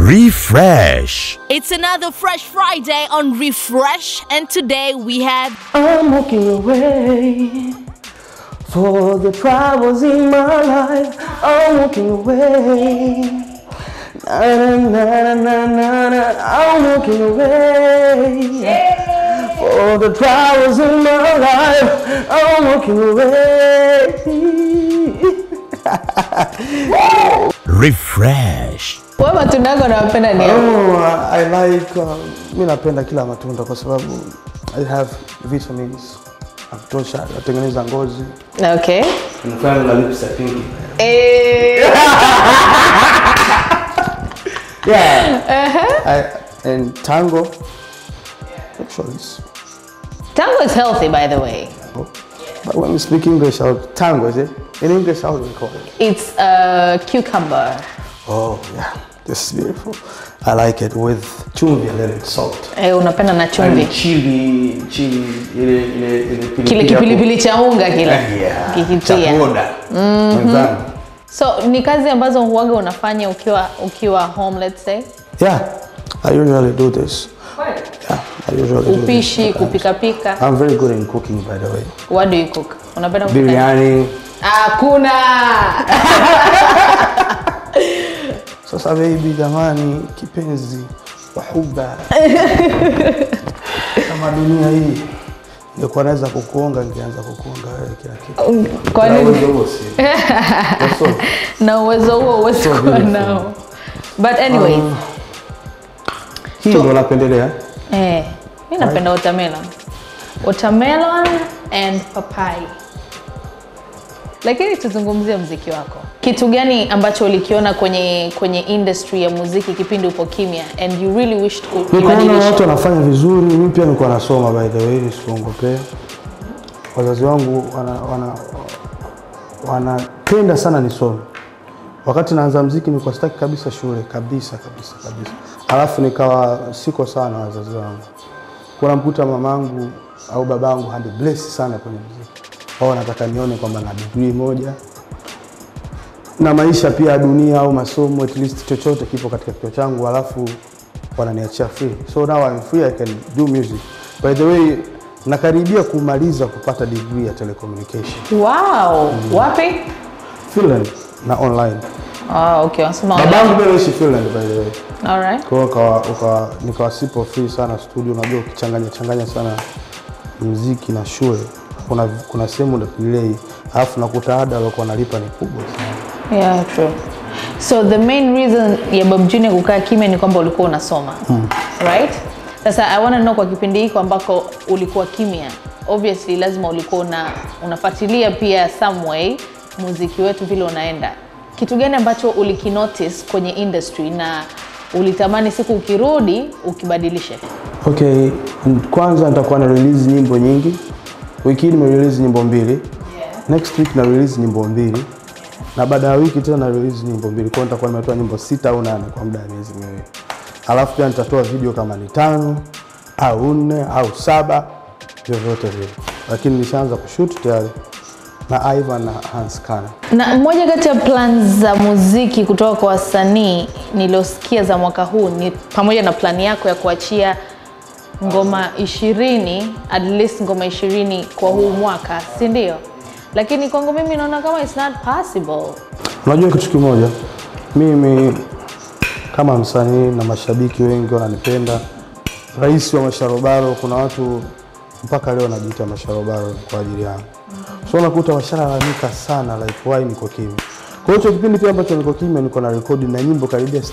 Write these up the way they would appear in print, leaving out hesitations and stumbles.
Refresh. It's another Fresh Friday on Refresh, and today we have I'm walking away for the troubles in my life. I'm walking away. Na, na, na, na, na, na. I'm walking away for the troubles in my life. I'm walking away. Refresh. Wewe matunda yako unapenda nini? I like mimi napenda kila matunda kwa sababu I have vitamins. Akutosha natengeneza ngozi. Okay. Nifanye na lips pinki. Yeah. And tango. Actually, Tango is healthy, by the way. but when we speak English, tango is it? In English, how do we call it? It's cucumber. Oh yeah, this is beautiful. I like it with chumvi and little salt. Unapenda na chumvi. Chili, Kile kipilipili cha unga kile. Yeah. Kikitia. So ni kazi ambazo huaga unafanya ukiwa home, let's say? Yeah, I usually do this. Yeah, I usually do this. Upishi, kupika. I'm very good in cooking, by the way. What do you cook? Unapenda kupika? Biryani. Hakuna. Sasa baby jamani, kipenzi, wahuba. Kama dunia hii ningekuwa naweza kukuonga, ningeanza kukuonga wewe kila kitu. Kwa nini? Na uwezo huo uwezi kuwa nao. But anyway. Hii ndio napendelea. Mimi napenda watermelon. Watermelon and papaya. Lakini tuzungumzie muziki wako. Kitu gani ambacho ulikiona kwenye industry ya muziki kipindi upo kimya and you really wished kubadilisha? Niliona watu wanafanya vizuri, mimi pia nilikuwa nasoma by the way, nisiongopea. Wazazi wangu wanapenda sana nisome. Wakati naanza muziki nilikuwa sitaki kabisa shule, kabisa. Alafu nikawa siko sana wazazi wangu. Kuna mkuta mamangu au babangu hadi bless sana kwenye muziki. Wao nataka nione kwamba na degree moja na maisha pia dunia au masomo at least chochote kipo katika kichwa changu, alafu wananiachia free. So now I'm free, I can do music. By the way, nakaribia kumaliza kupata degree ya telecommunication. Wow. Wapi? Finland na online. Okay. Babangu pia anaishi Finland by the way. All right. Kwa nikawa sipo free sana studio, unajua ukichanganya sana muziki na shule. Kuna sehemu ndio delay, alafu nakuta ada walikuwa nalipa ni kubwa sana. Yeah, true. So the main reason ya Bob Junior kukaa kimya ni kwamba ulikuwa unasoma. Right? Sasa I want to know kwa kipindi hiko ambako ulikuwa kimya. Obviously lazima ulikuwa unafuatilia pia some way muziki wetu vile unaenda. Kitu gani ambacho ulikinotice kwenye industry na ulitamani siku ukirudi ukibadilishe? Okay, kwanza nitakuwa na release nyimbo nyingi. Wiki hii nime-release nyimbo 2. Next week na release nyimbo 2. Na baada ya wiki tena na release nyimbo 2. Kwa nitakuwa nimetoa nyimbo 6 au 8 kwa muda wa miezi miwili. Alafu pia nitatoa video kama ni 5 au 4 au 7 vyovyote vile. Lakini nishaanza kushoot tayari na Ivan na Hans Kana. Na moja kati ya plans za muziki kutoka kwa wasanii nilosikia za mwaka huu ni pamoja na plan yako ya kuachia ngoma 20, at least ngoma 20 kwa huu mwaka, si ndio? Lakini kwangu mimi naona kama it's not possible. Unajua kitu kimoja, mimi kama msanii na mashabiki wengi wananipenda. Rais wa Masharobaro, kuna watu mpaka leo wanajiita Masharobaro kwa ajili yangu. So unakuta washalalamika sana like why niko kimya. Kwa hiyo kipindi pia ambacho niko kimya niko na record na nyimbo karibia 60.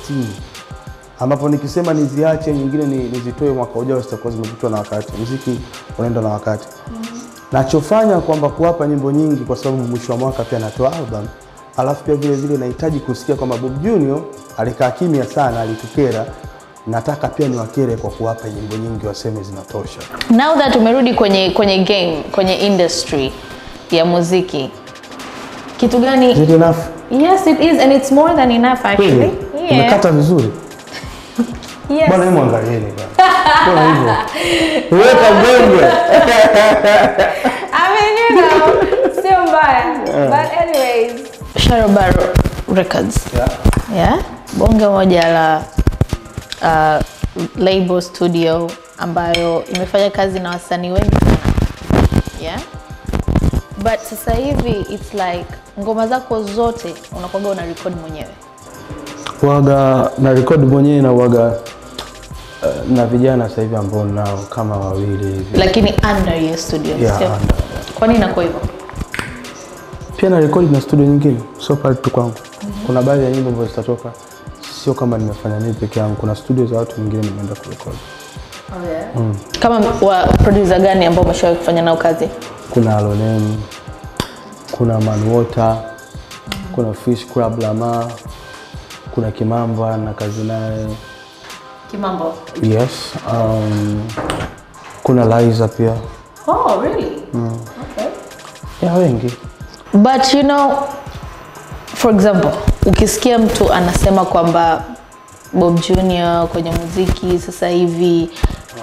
Ambapo nikisema niziache nyingine nizitoe mwaka ujao zitakuwa zimepitwa na wakati. Muziki unaenda na wakati. Nachofanya kwamba kuwapa nyimbo nyingi kwa sababu mwisho wa mwaka pia natoa album. Alafu pia vile nahitaji kusikia kwamba Bob Junior alikaa kimya sana, alitukera. Nataka pia niwakere kwa kuwapa nyimbo nyingi waseme zinatosha. Now that umerudi kwenye game, kwenye industry ya muziki, kitu gani? Is it enough? Yes, it is, and it's more than enough actually. Really? Yeah. Umekata vizuri. Yes. Bwana hebu angalieni bwana. Kwa hivyo. Weka mbele. I mean, you know, sio mbaya. But anyways, Masharobaro Records. Yeah. Yeah. Bonge moja la label studio ambayo imefanya kazi na wasanii wengi sana. Yeah? But sasa hivi it's like ngoma zako zote unakuwa una record mwenyewe. Waga na record mwenyewe na waga na vijana sasa hivi ambao nao kama wawili hivi. Lakini under your studio. Yeah, sio? Kwa nini inakuwa hivyo? Pia na record na studio nyingine, sio pale tu kwangu. Kuna baadhi ya nyimbo ambazo zitatoka sio kama nimefanya mimi peke yangu, kuna studio za watu wengine nimeenda kurecord. Oh yeah. Kama wa producer gani ambao umeshawahi kufanya nao kazi? Kuna Alonem, kuna Manwater, kuna Fish Club Lama, kuna Kimamba na kazi naye. Kimambo? Yes. Kuna Liza pia. Oh, really? Okay. Yeah, wengi. But you know, for example, ukisikia mtu anasema kwamba Bob Junior kwenye muziki sasa hivi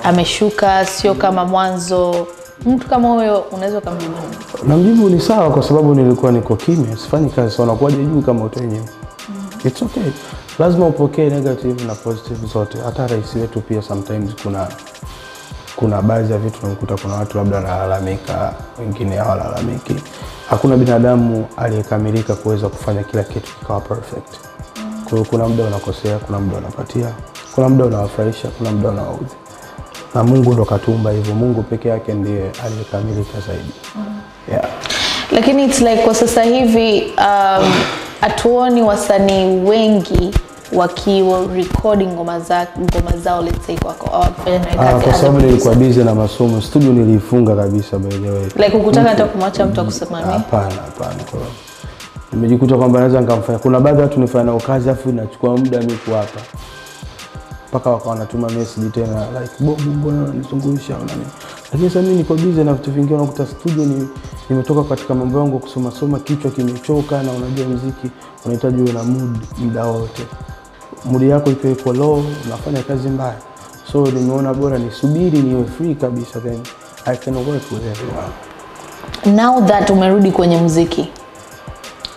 ameshuka, sio kama mwanzo, mtu kama huyo unaweza kumjibu nini? Namjibu ni sawa kwa sababu nilikuwa niko kimya, sifanyi kazi, so nakuaje juu kama utoe nyimbo. It's okay. Lazima upokee negative na positive zote. Hata rais wetu pia sometimes kuna baadhi ya vitu unakuta kuna watu labda wanalalamika, wengine hawalalamiki. Hakuna binadamu aliyekamilika kuweza kufanya kila kitu kikawa perfect. Kwa hiyo kuna muda unakosea, kuna muda unapatia, kuna muda unawafurahisha, kuna muda unawaudhi. Na Mungu ndo katuumba hivyo. Mungu peke yake ndiye aliyekamilika zaidi. Yeah. Lakini it's like kwa sasa hivi atuoni wasanii wengi wakiwa recording ngoma zao let's say kwako au kufanya na kazi. Kwa sababu nilikuwa busy na masomo, studio nilifunga kabisa by the way. Like ukutaka hata kumwacha mtu akusimamie? Hapana. Kwa nimejikuta kwamba naweza nikamfanya. Kuna baadhi ya watu nifanya nao kazi afu inachukua muda mimi kuwapa. Mpaka wakawa wanatuma message tena like Bob mbona unanizungusha au nini. Lakini sasa mimi niko busy na vitu vingine, unakuta studio nimetoka katika mambo yangu kusoma kichwa kimechoka, na unajua muziki unahitaji uwe na mood muda wote. Mood yako ikiwa low unafanya kazi mbaya. So nimeona bora nisubiri niwe free kabisa, then I can work with everyone. Now that umerudi kwenye muziki,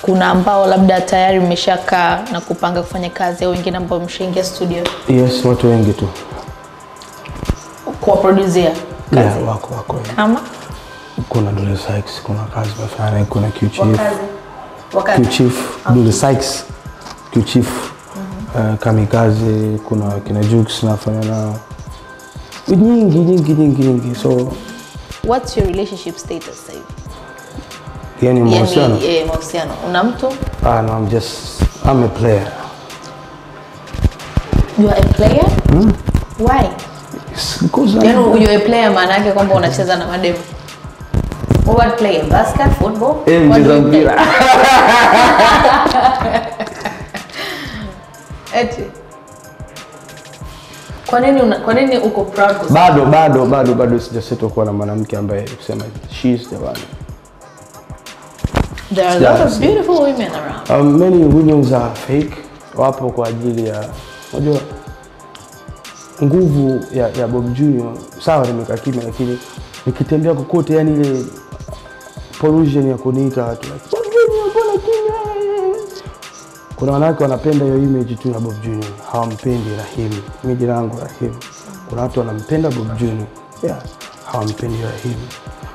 kuna ambao labda tayari mmeshakaa na kupanga kufanya kazi au wengine ambao mshaingia studio? Yes, watu wengi tu. Kwa producer kazi? Yeah, wako. Kama? Kuna Dully Sykes, kuna kazi mafanya, kuna Q-Chief. Wakazi? Q-Chief, Dully Sykes, Q-Chief. Kamikaze, kuna kina Jux nafanya nao. Nyingi. So what's your relationship status sasa hivi? Yani mahusiano? Mahusiano. Una mtu? No, I'm a player. You are a player? Why? Because you're a player maana yake kwamba unacheza na mademu. What player? Basket, football? Mchezo mpira. Eti. Kwa nini uko proud kwa sababu? Bado sijasettle kuwa na mwanamke ambaye kusema she's the one. There are a lot of beautiful women around. Many women are fake. Wapo kwa ajili ya unajua nguvu ya Bob Junior. Sawa nimekaa kimya, lakini nikitembea kokote yani ile pollution ya kuniita watu like Bob Junior mbona kimya. Kuna wanawake wanapenda hiyo image tu ya Bob Junior, hawampendi Rahim. Mimi jina langu Rahim. Kuna watu wanampenda Bob Junior, yeah, hawampendi Rahim.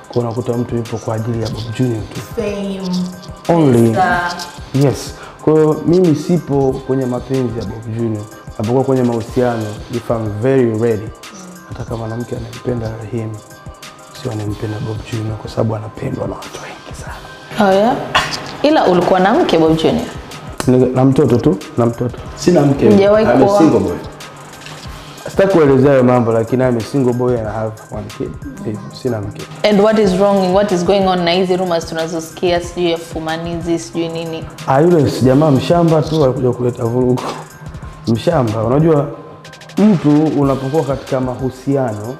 Kuna unakuta mtu yupo kwa ajili ya Bob Junior tu. Fame. Only. Yes. Kwa hiyo mimi sipo kwenye mapenzi ya Bob Junior. Napokuwa kwenye mahusiano, if I'm very ready, nataka mwanamke anayempenda Rahim, sio anayempenda Bob Junior, kwa sababu anapendwa na watu wengi sana. Oh yeah. Ila ulikuwa na mke Bob Junior? Na mtoto tu, na mtoto. Sina mke. I'm a single boy. Sitaki kuelezea mambo, lakini I'm a single boy and I have one kid. Sina mke. And what is wrong? What is going on na hizi rumors tunazosikia sijui ya fumanizi sijui nini? Yule jamaa mshamba tu alikuja kuleta vurugu. Mshamba, unajua mtu unapokuwa katika mahusiano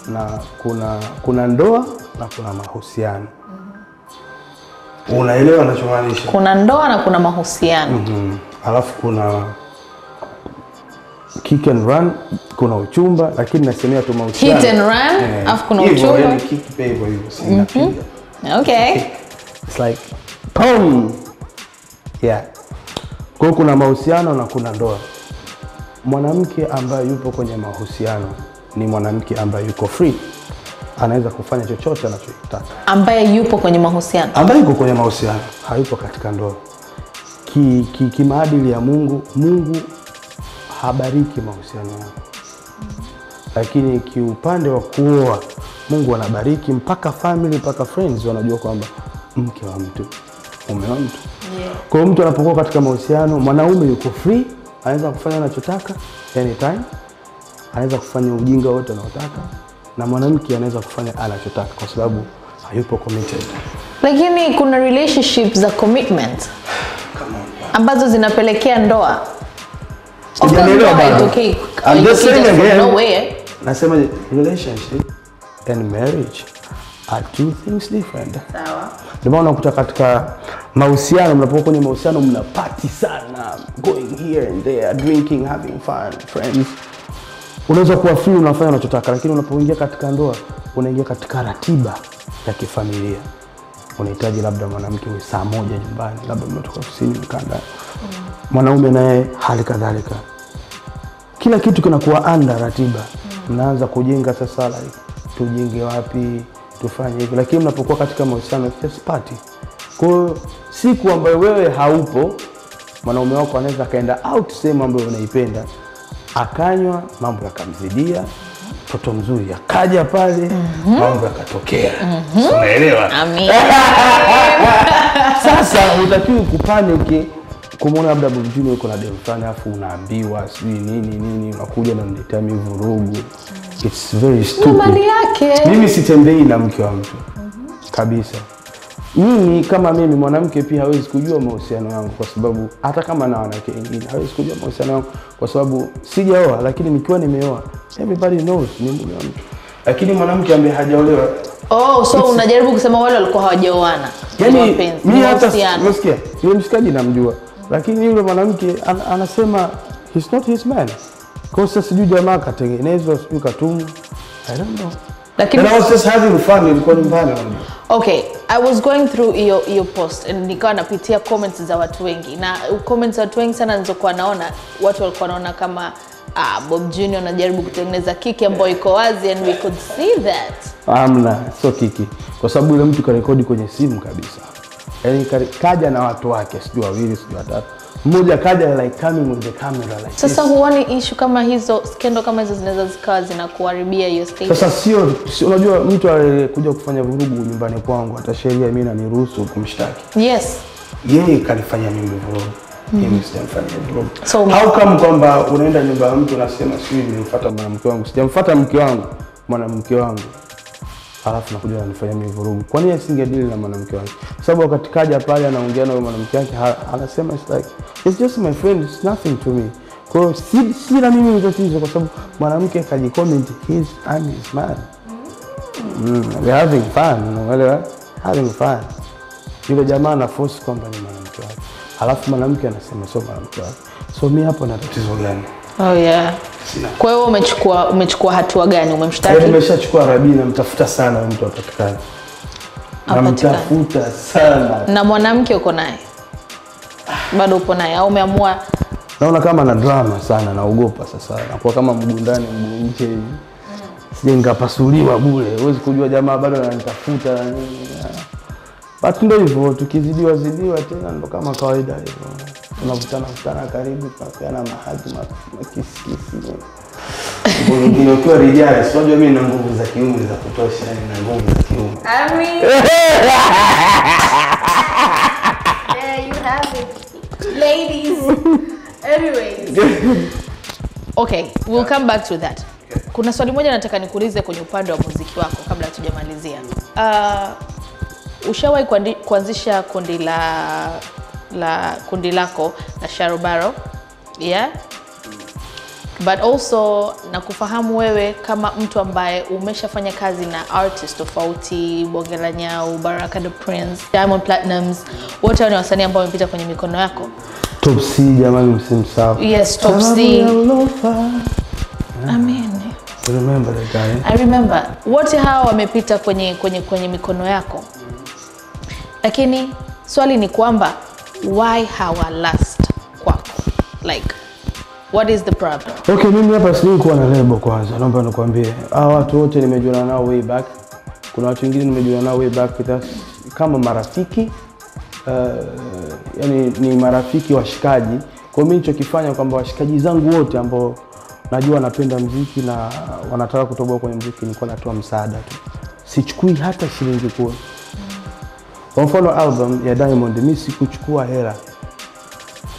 na kuna ndoa na kuna mahusiano. Unaelewa ninachomaanisha? Kuna ndoa na kuna mahusiano. Alafu kuna kick and run, kuna uchumba, lakini nasemea tu mahusiano. Hit and run, alafu kuna uchumba. Hivyo kick pay hivyo sinapiga. Okay. It's like boom. Yeah. Kwa kuna mahusiano na kuna ndoa. mwanamke ambaye yupo kwenye mahusiano ni mwanamke ambaye yuko free. Anaweza kufanya chochote anachotaka. Ambaye yupo kwenye mahusiano. Ambaye yuko kwenye mahusiano, hayupo katika ndoa. Kimaadili ya Mungu habariki mahusiano yako. Lakini kiupande wa kuoa, Mungu anabariki mpaka family, mpaka friends wanajua kwamba mke wa mtu, mume wa mtu. Yeah. Kwa hiyo mtu anapokuwa katika mahusiano, mwanaume yuko free, anaweza kufanya anachotaka anytime. Anaweza kufanya ujinga wote anaotaka, na mwanamke anaweza kufanya anachotaka kwa sababu hayupo committed. Lakini kuna relationships za commitment ambazo zinapelekea ndoa. Okay. I'm just saying again. No way. Nasema relationship and marriage are two things different. Sawa. Ndio maana unakuta katika mahusiano, mnapokuwa kwenye mahusiano mna party sana, going here and there, drinking, having fun, friends. Unaweza kuwa free, unafanya unachotaka, lakini unapoingia katika ndoa, unaingia katika ratiba ya kifamilia. Unahitaji labda mwanamke ni saa 1 nyumbani, labda mmetoka ofisini mkanda. Mwanaume naye hali kadhalika. Kila kitu kinakuwa under ratiba. Mnaanza kujenga sasa, like tujenge wapi, tufanye hivi. Lakini mnapokuwa katika mahusiano, just party. Kwa siku ambayo wewe haupo, mwanaume wako anaweza kaenda out sehemu ambayo unaipenda, akanywa, mambo yakamzidia, mtoto mzuri akaja pale, mambo yakatokea. Unaelewa? Amen. Sasa utakiwa kupanic kumwona labda Bob Junior yuko na demu fulani afu unaambiwa sijui nini unakuja na mletea vurugu. It's very stupid. Mali yake. Mimi sitembei na mke wa mtu. Kabisa. Mimi kama mimi mwanamke pia hawezi kujua mahusiano yangu kwa sababu hata kama na wanawake wengine hawezi kujua mahusiano yangu kwa sababu sijaoa, lakini nikiwa nimeoa everybody knows ni mume wa mtu. Lakini mwanamke ambaye hajaolewa, so unajaribu kusema wale walikuwa hawajaoana. Yaani mimi hata nasikia yule mshikaji namjua, lakini yule mwanamke anasema he's not his man. Kwa sababu sijui jamaa katengenezwa, sijui katumwa. I don't know. Lakini I was just having fun, nilikuwa nyumbani. Okay, I was going through your post and nikawa napitia comments za watu wengi. Na comments za watu wengi sana nilizokuwa naona, watu walikuwa wanaona kama Bob Junior anajaribu kutengeneza kiki ambayo iko wazi, and we could see that. Amna, sio kiki. Kwa sababu yule mtu karekodi kwenye simu kabisa. Yaani kaja na watu wake, sijui wawili, sijui watatu. Mmoja kaja like coming with the camera like this. Sasa huoni issue kama hizo, skendo kama hizo zinaweza zikawa zinakuharibia hiyo stage? Sasa sio unajua mtu alikuja kufanya vurugu nyumbani kwangu, hata sheria mimi inaniruhusu kumshtaki. Yes. Yeye kalifanya mimi vurugu. Mimi sijamfanya vurugu. So how come kwamba unaenda nyumba ya mtu unasema sijui nilimfuata mwanamke wangu? Sijamfuata mke wangu, mwanamke wangu. Alafu nakuja anifanya mimi vurugu. Kwa nini asingedeal na mwanamke wangu? Sababu wakati kaja pale anaongea na mwanamke wake, anasema it's like it's just my friend, it's nothing to me. Kwa hiyo si na mimi tatizo kwa sababu mwanamke kajicomment I'm his man. We're having fun, unaelewa? Having fun. Yule jamaa ana force kwamba ni mwanamke wake. Alafu mwanamke anasema sio mwanamke wake. So mimi hapo na tatizo gani? Oh yeah. Kwa hiyo umechukua hatua gani? Umemshtaki? Nimeshachukua Rabi, namtafuta sana mtu apatikane. Namtafuta sana. Na mwanamke uko naye? Bado upo naye au umeamua? Naona kama na drama sana, naogopa sasa. Nakuwa kama mguu ndani mguu nje hivi. Sije ngapasuliwa bure. Huwezi kujua jamaa bado ananitafuta na nini. But ndio hivyo, tukizidiwa tena ndo kama kawaida hivyo. Tunavutana karibu, tunapeana mahadi makisi. Ngine ukiwa rijali, sio mimi na nguvu za kiume za kutosha, na nguvu za kiume. There you have it. Ladies. Anyways. Okay, we'll come back to that. Kuna swali moja nataka nikuulize kwenye upande wa muziki wako kabla hatujamalizia. Ushawahi kuanzisha kundi lako la Sharobaro? Yeah? But also nakufahamu wewe kama mtu ambaye umeshafanya kazi na artists tofauti, Bonge la Nyau, Baraka the Prince, Diamond Platnumz, wote ni wasanii ambao wamepita kwenye mikono yako. Top C jamani, msimsahau. Yes, Top C. Amen. Remember that guy? I remember. Wote hawa wamepita kwenye mikono yako. Lakini swali ni kwamba why hawa last kwako? Like What is the problem? Okay, mimi hapa sijui kuwa na lebo kwanza. Naomba nikwambie. Hawa watu wote nimejuana nao way back. Kuna watu wengine nimejuana nao way back kama marafiki. Yani ni marafiki washikaji. Kwa mimi nilichokifanya kwamba washikaji zangu wote ambao najua wanapenda muziki na wanataka kutoboa kwenye muziki, nilikuwa natoa msaada tu. Sichukui hata shilingi 10. Kwa mfano album ya Diamond mimi sikuchukua hela.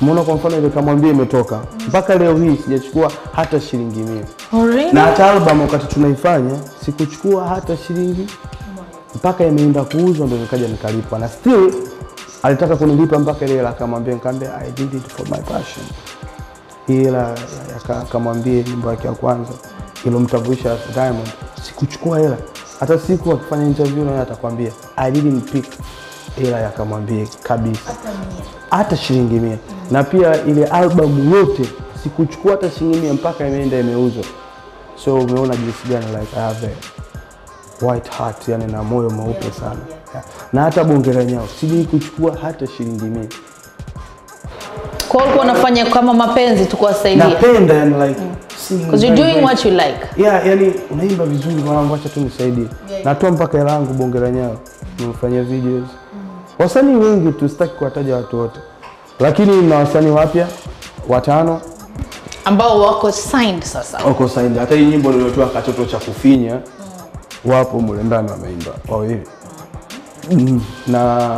Muona kwa mfano ile kamwambia imetoka. Mpaka leo hii sijachukua hata shilingi 100. Oh, really? Na hata album wakati tunaifanya sikuchukua hata shilingi mpaka imeenda kuuzwa ndio nikaja nikalipa. Na still alitaka kunilipa mpaka ile hela, akamwambia I did it for my passion. Hela akamwambia nyimbo yake ya kwanza ilomtambulisha Diamond, sikuchukua hela. Hata siku akifanya interview na atakwambia I didn't pick hela, akamwambia kabisa hata shilingi 100. Na pia ile album yote sikuchukua hata shilingi 100 mpaka imeenda imeuzwa. So umeona jinsi gani like I have a white heart, yani na moyo mweupe sana. Na hata bonge la nyao sijui kuchukua hata shilingi 100. Kwa hiyo unafanya kama mapenzi tu kuwasaidia. Napenda yani like because you're doing what you like. Yeah, yani unaimba vizuri mwanangu, acha tu nisaidie. Natoa mpaka hela yangu bonge la nyao. Nimefanya videos. Wasanii wengi tusitaki kuwataja watu wote. Lakini na wasanii wapya 5 ambao wako signed sasa. Wako signed. Hata hii nyimbo niliyotoa Katoto cha Kufinya wapo mule ndani wameimba wao hivi. Na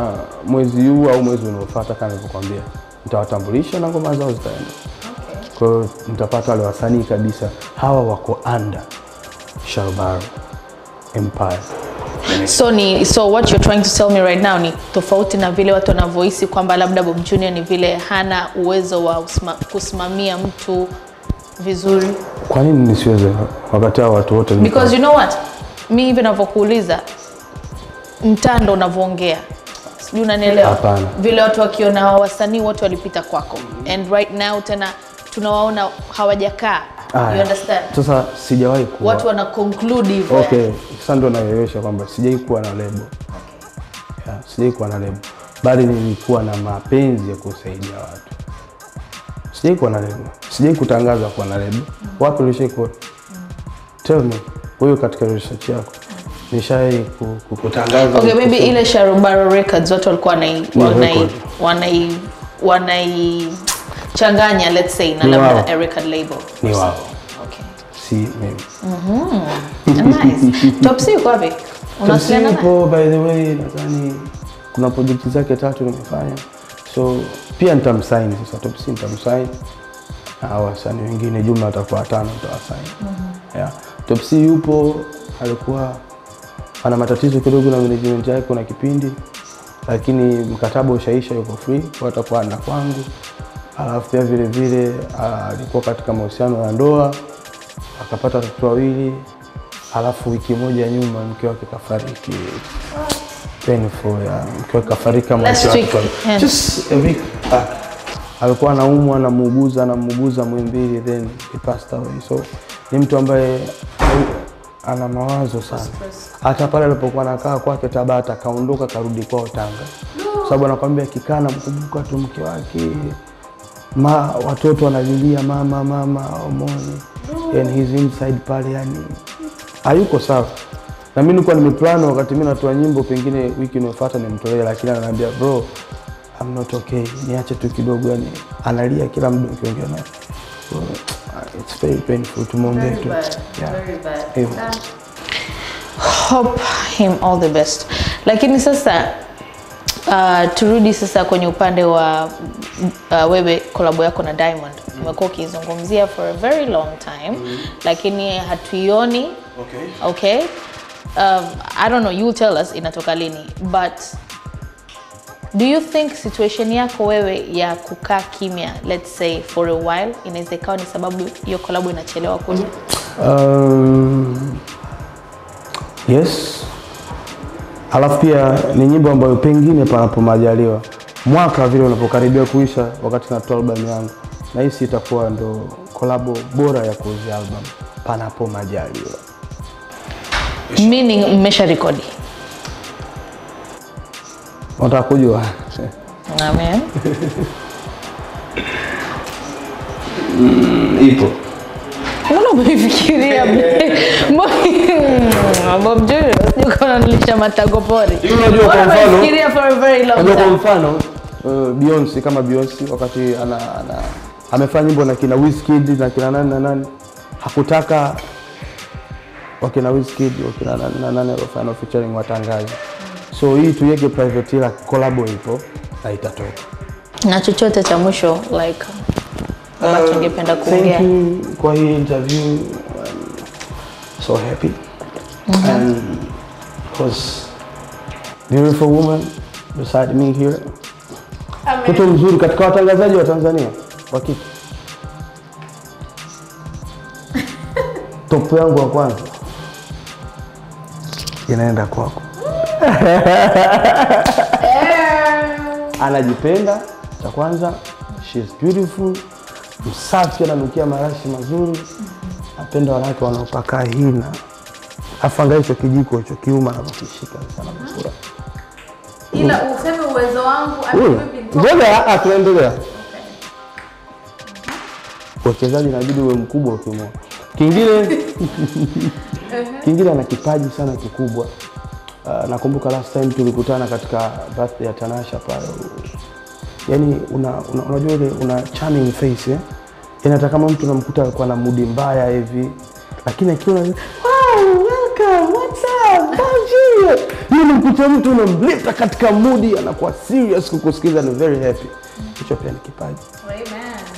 mwezi huu au mwezi unaofuata kama nilivyokuambia nitawatambulisha na ngoma zao zitaenda. Okay. Kwa hiyo mtapata wale wasanii kabisa hawa wako under Sharobaro Empire. So what you're trying to tell me right now ni tofauti na vile watu wanavyohisi kwamba labda Bob Junior ni vile hana uwezo wa kusimamia mtu vizuri. Kwa nini nisiweze wakati watu wote? Because you know what? Mimi hivi ninavyokuuliza mtando unavyoongea. Sijui unanielewa? Hapana. Vile watu wakiona wasanii wote walipita kwako. And right now tena tunawaona hawajakaa. You understand? Sasa sijawahi kuwa. Watu wana conclude hivyo. Okay, sasa ndo naelewesha kwamba sijawahi kuwa na lebo. Okay. Yeah, sijawahi kuwa na lebo. Bali nilikuwa na mapenzi ya kusaidia watu. Sijawahi kuwa na lebo. Sijawahi kutangaza kuwa na lebo. Wapi ulishaikuwa? Tell me, wewe katika research yako. Nishawahi kutangaza. Okay, maybe ile Sharobaro Records watu walikuwa changanya, let's say, na labda a record label. Ni wao. Okay. Si mimi. Nice. Topsy uko wapi? Unawasiliana naye? By the way, nadhani kuna project zake 3 nimefanya. So pia nitamsign sasa Topsy, nitamsign. Na wasanii wengine jumla watakuwa 5 nitawasign. Yeah. Topsy yupo, alikuwa ana matatizo kidogo na management yake kuna kipindi, lakini mkataba ushaisha, yuko free, watakuwa na kwangu. Alafu pia vile vile alikuwa katika mahusiano ya ndoa, akapata watoto 2, alafu wiki moja nyuma mke wake kafariki. Painful, ya mke wake kafariki mwezi wa just a week back. Alikuwa anaumwa na muuguza Muhimbili, then he passed away. So ni mtu ambaye ana mawazo sana. Hata pale alipokuwa anakaa kwake Tabata kaondoka karudi kwao Tanga. Sababu anakuambia kikana mkumbuka tu mke wake. Watoto wanalilia mama omoni. And he's inside pale, yani hayuko sawa. Na mimi nilikuwa nimeplan wakati mimi natoa nyimbo pengine wiki inayofuata nimtolee, lakini ananiambia bro I'm not okay, niache tu kidogo, yani analia kila muda ukiongea naye. So it's very painful to muombe tu. Yeah. Very bad. Hope him all the best. Lakini sasa turudi sasa kwenye upande wa wewe kolabo yako na Diamond. Umekuwa ukizungumzia for a very long time, lakini hatuioni. Okay. I don't know, you will tell us inatoka lini, but do you think situation yako wewe ya kukaa kimya, let's say for a while, inaweza ikawa ni sababu hiyo kolabo inachelewa kuja? Yes. Alafu pia ni nyimbo ambayo pengine panapo majaliwa mwaka vile unapokaribia kuisha, wakati natoa album yangu, na hisi itakuwa ndo kolabo bora ya kuuzia album panapo majaliwa. Meaning mmesha rekodi? Unataka kujua? Amen. ipo. Mbona umefikiria? Bob Junior, yuko analisha matago pori. Unajua kwa mfano, umefikiria for a very long time. Kwa mfano, Beyonce kama Beyonce wakati amefanya nyimbo na kina Wizkid na kina nani hakutaka wakina Wizkid wakina nani wafanya featuring watangaji. So hii tuweke private ila collab ipo na itatoka. Na chochote cha mwisho like ambacho ungependa kuongea? Thank you kwa hii interview. I'm so happy. And because beautiful woman beside me here. Mtoto mzuri katika watangazaji wa Tanzania wa kike. Top yangu wa kwanza inaenda kwako. Anajipenda cha kwanza, she is beautiful, msafi, ananukia marashi mazuri. Napenda wanawake wanaopaka hina. Afanga hicho kijiko hicho kiuma na kukishika sana mzuri. Ila useme uwezo wangu ngoja tuendelea. Wachezaji inabidi uwe mkubwa ukimwa. Kingine ana kipaji sana kikubwa. Nakumbuka last time tulikutana katika birthday ya Tanasha pale. Yaani unajua ile una charming face Inataka kama mtu unamkuta alikuwa na mood mbaya hivi. Lakini akiwa wow, welcome, what's up? Bonjour. Yule mkuta mtu unamleta katika mood anakuwa serious kukusikiza ni very happy. Hicho pia ni kipaji. Amen.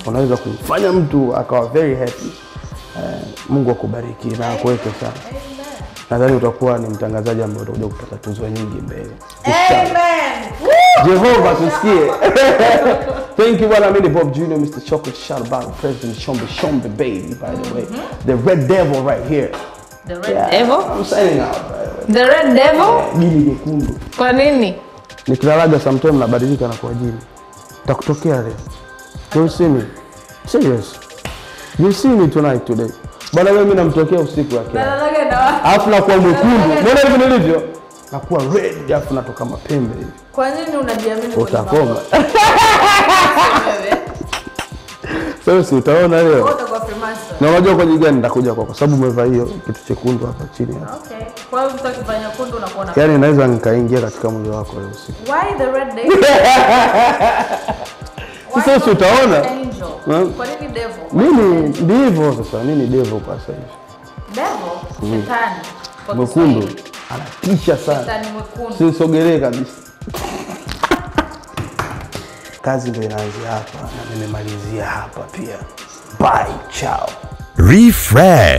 Unaweza kumfanya mtu akawa very happy. Mungu akubariki na akuweke sana. Nadhani utakuwa ni mtangazaji ambaye utakuja kupata tuzo nyingi mbele. Amen. Jehova tusikie. Thank you bwana, mimi Bob Junior, Mr. Chocolate Sharbal, President Shombe baby, by the way. The Red Devil right here. The Red Devil? I'm signing out. The Red Devil? Jini nyekundu. Kwa nini? Nikilalaga sometimes nabadilika na kuwa jini. Takutokea leo. You'll see me. Serious. You'll see me today. Bwana mimi namtokea usiku wake. Nalalaga na Alafu nakuwa mwekundu. Mbona hivi nilivyo? Nakuwa red, alafu natoka mapembe hivi. Kwa nini unajiamini kwa Utakoma. Sasa utaona leo. utakuwa Freemason? Na unajua kwa jigani nitakuja kwa sababu umevaa hiyo kitu chekundu hapa chini hapa. Okay. Kwa hiyo mtu akifanya kundu unakuona. Yaani naweza nikaingia katika mwili wako leo usiku. Why the red devil? Sasa utaona. Angel. Kwa nini devil? Mimi ndivyo sasa, mimi ni devil kwa sasa hivi. Devil? Shetani. Kwa Mwekundu Kiswahili. anatisha sana. Shetani mwekundu. Sisogelee kabisa. Kazi ndio inaanzia hapa na nimemalizia hapa pia. Bye, ciao. Refresh.